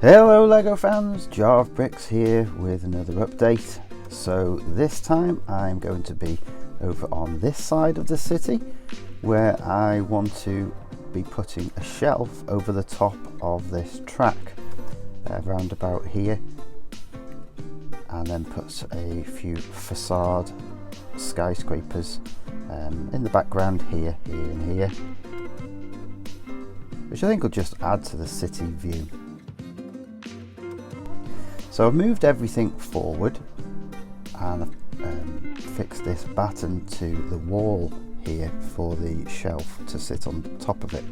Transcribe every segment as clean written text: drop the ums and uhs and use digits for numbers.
Hello LEGO fans, Jar of Bricks here with another update. So this time I'm going to be over on this side of the city where I want to be putting a shelf over the top of this track around about here, and then put a few facade skyscrapers in the background here and here, which I think will just add to the city view. So I've moved everything forward and fixed this batten to the wall here for the shelf to sit on top of it.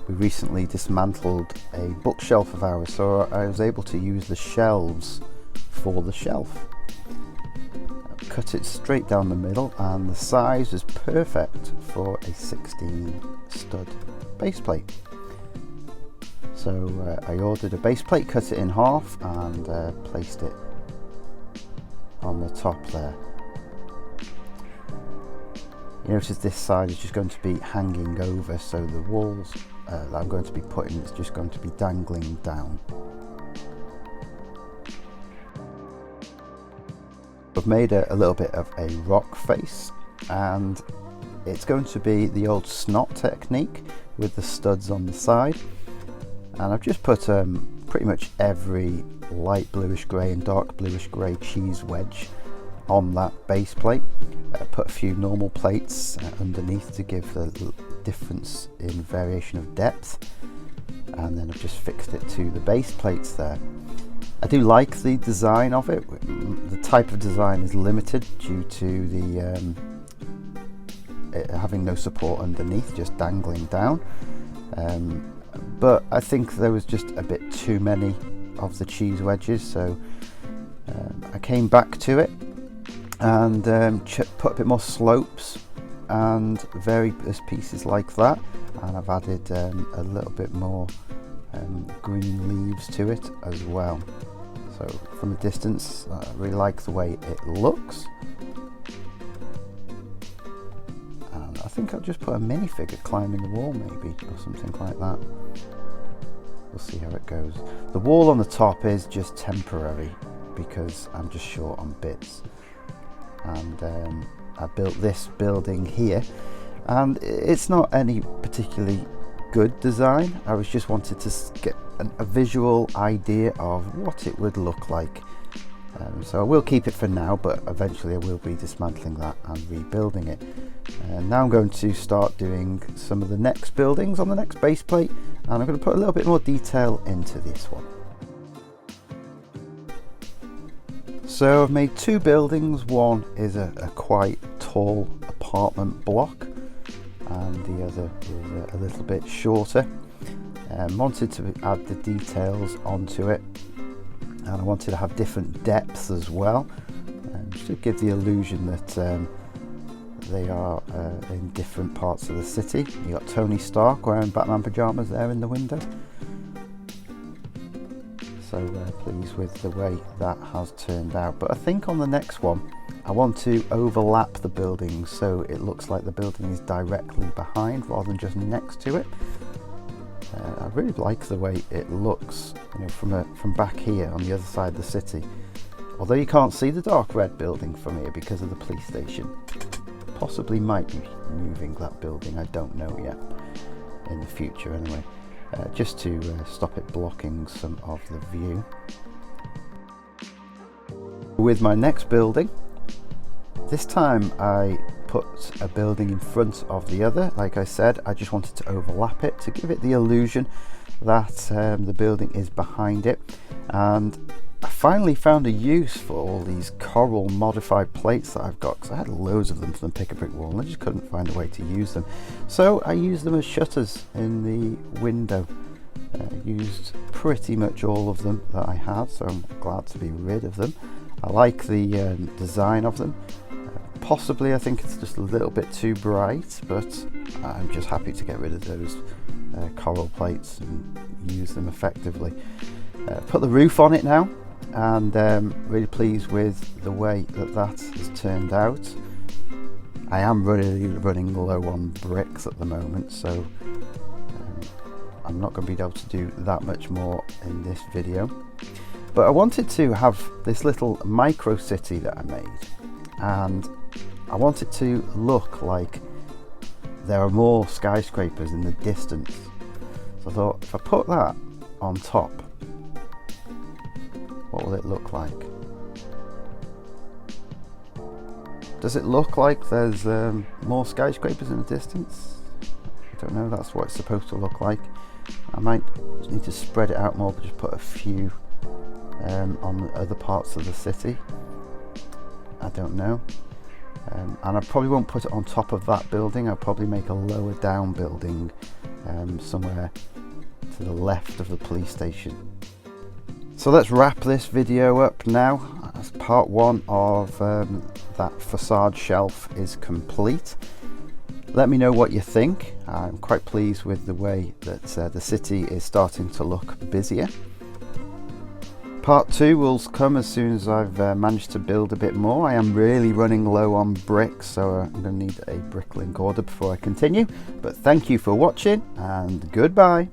We recently dismantled a bookshelf of ours, so I was able to use the shelves for the shelf. I cut it straight down the middle and the size is perfect for a 16 stud base plate. So I ordered a base plate, cut it in half and placed it on the top there. You notice this side is just going to be hanging over, so the walls that I'm going to be putting is just going to be dangling down. I've made a little bit of a rock face, and it's going to be the old snot technique with the studs on the side. And I've just put pretty much every light bluish grey and dark bluish grey cheese wedge on that base plate. Put a few normal plates underneath to give the difference in variation of depth, and then I've just fixed it to the base plates there. I do like the design of it. The type of design is limited due to the it having no support underneath, just dangling down. But I think there was just a bit too many of the cheese wedges, so I came back to it and put a bit more slopes and various pieces like that, and I've added a little bit more green leaves to it as well. So from a distance I really like the way it looks, and I think I'll just put a minifigure climbing the wall maybe, or something like that. We'll see how it goes. The wall on the top is just temporary because I'm just short on bits, and I built this building here, and it's not any particularly good design. I was just wanted to get a visual idea of what it would look like. So I will keep it for now, but eventually I will be dismantling that and rebuilding it. And now I'm going to start doing some of the next buildings on the next base plate, and I'm going to put a little bit more detail into this one. So I've made two buildings. One is a quite tall apartment block, and the other is a little bit shorter. Wanted to add the details onto it, and I wanted to have different depths as well, just to give the illusion that they are in different parts of the city. You got Tony Stark wearing Batman pajamas there in the window. So pleased with the way that has turned out. But I think on the next one I want to overlap the buildings so it looks like the building is directly behind rather than just next to it. I really like the way it looks, you know, from back here on the other side of the city. Although you can't see the dark red building from here because of the police station. Possibly might be moving that building, I don't know yet, in the future anyway, just to stop it blocking some of the view. With my next building, this time I put a building in front of the other. Like I said, I just wanted to overlap it to give it the illusion that the building is behind it, and I finally found a use for all these coral modified plates that I've got, because I had loads of them from the Pick a Brick wall and I just couldn't find a way to use them. So I used them as shutters in the window. Used pretty much all of them that I had, so I'm glad to be rid of them. I like the design of them. Possibly I think it's just a little bit too bright, but I'm just happy to get rid of those coral plates and use them effectively. Put the roof on it now, and really pleased with the way that has turned out. I am really running low on bricks at the moment, so I'm not going to be able to do that much more in this video. But I wanted to have this little micro city that I made, and I want it to look like there are more skyscrapers in the distance. So I thought, if I put that on top, what will it look like? Does it look like there's more skyscrapers in the distance? I don't know, that's what it's supposed to look like. I might just need to spread it out more, but just put a few on the other parts of the city. I don't know. And I probably won't put it on top of that building. I'll probably make a lower down building somewhere to the left of the police station. So let's wrap this video up now. As part one of that facade shelf is complete. Let me know what you think. I'm quite pleased with the way that the city is starting to look busier. Part two will come as soon as I've managed to build a bit more. I am really running low on bricks, so I'm going to need a bricklink order before I continue. But thank you for watching, and goodbye.